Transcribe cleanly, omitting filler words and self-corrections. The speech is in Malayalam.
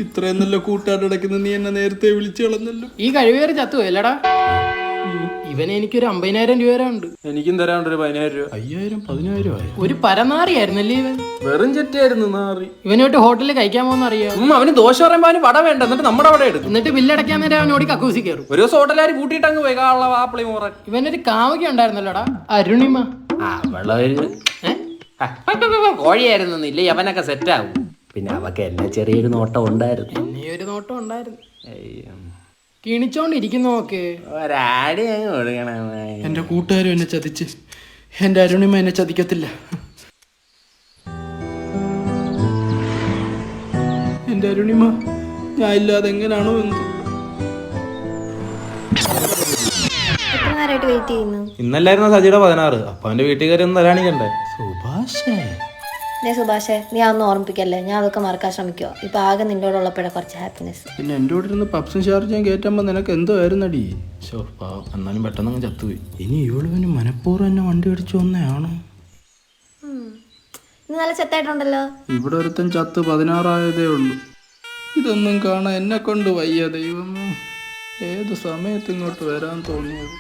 ഇത്രയും നല്ല കൂട്ടുകാരടക്കുന്ന നീ എന്നെ നേരത്തെ വിളിച്ചു കളഞ്ഞല്ലോ. ഈ കഴിവേറി ചത്തു അല്ലടാ. ഇവന് എനിക്കൊരു 50,000 രൂപ വരെ ഉണ്ട്. എനിക്കും തരാണ്ട് ഒരു 10,000 രൂപ. 5,000 10,000 ആയി. ഒരു പരനാറിയായിരുന്നല്ലേ ഇവൻ. വെറും ചെറ്റായിരുന്നു നാറി. ഇവനോട്ട് ഹോട്ടലിൽ കഴിക്കാൻ പോകുന്ന അറിയാം. അവന് ദോശ പറയുമ്പോ അവന് വട വേണ്ട, എന്നിട്ട് നമ്മുടെ അവിടെ എടുക്കും. എന്നിട്ട് ബില്ലടയ്ക്കാൻ നേരം അവനോട് കക്കൂസി കയറും. ഒരു ദിവസം ഹോട്ടലുകാർ കൂട്ടിയിട്ട് അങ്ങ് പോയി കാള ആപ്പിളി മോറൻ. ഇവനൊരു കാമുക ഉണ്ടായിരുന്നല്ലോടാ, അരുണിമ. കോഴിയായിരുന്നു ഇല്ലേ, അവനൊക്കെ സെറ്റാവും. പിന്നെ അവക്ക് എന്നെ ചെറിയൊരു നോട്ടം ഉണ്ടായിരുന്നു. എന്നെ ഒരു നോട്ടം ഉണ്ടായിരുന്നു. കിണിച്ചോണ്ടിരിക്കുന്നു നോക്ക്. ഒരാടി അങ്ങ് കൊടുക്കണം. എന്റെ കൂട്ടുകാരും എന്നെ ചതിച്ച്, എന്റെ അരുണിമ എന്നെ ചതിക്കത്തില്ല. എന്റെ അരുണിമ ഞാൻ ഇല്ലാതെ എങ്ങനെയാണോ എന്തോ. ഇന്നല്ലായിരുന്നു സജിയുടെ 16. അപ്പൊ അവന്റെ വീട്ടിൽ കയറി ഒന്ന് തരാണിക്കണ്ടേ. സുഭാഷേ സുഭാഷേ, നീ അതൊന്നും ഓർമ്മിപ്പിക്കല്ലേ. ഞാൻ അതൊക്കെ മറക്കാൻ ശ്രമിക്കുക. ഇപ്പൊ ആകെ നിന്നോട് ഉള്ളപ്പോഴേ കുറച്ച് ഹാപ്പിനെസ്. പിന്നെ എൻ്റെ കൂടെ ഇരുന്ന് പപ്സും ഷാർജയും കയറ്റുമ്പോൾ നിനക്ക് എന്തോ ആയിരുന്നടി. പാവം, എന്നാലും പെട്ടെന്ന് അങ്ങ് ചത്തുപോയി. ഇനി ഇവളുവിന് മനഃപൂർവ്വം എന്നെ വണ്ടി അടിച്ചു വന്നയാണോ? ഇന്ന് നല്ല ചെത്തായിട്ടുണ്ടല്ലോ. ഇവിടെ ഒരുത്തൻ ചത്ത് 16 ആയതേ ഉള്ളൂ. ഇതൊന്നും കാണാൻ എന്നെ കൊണ്ട് വയ്യ ദൈവമേ. ഏത് സമയത്ത് ഇങ്ങോട്ട് വരാൻ തോന്നിയത്.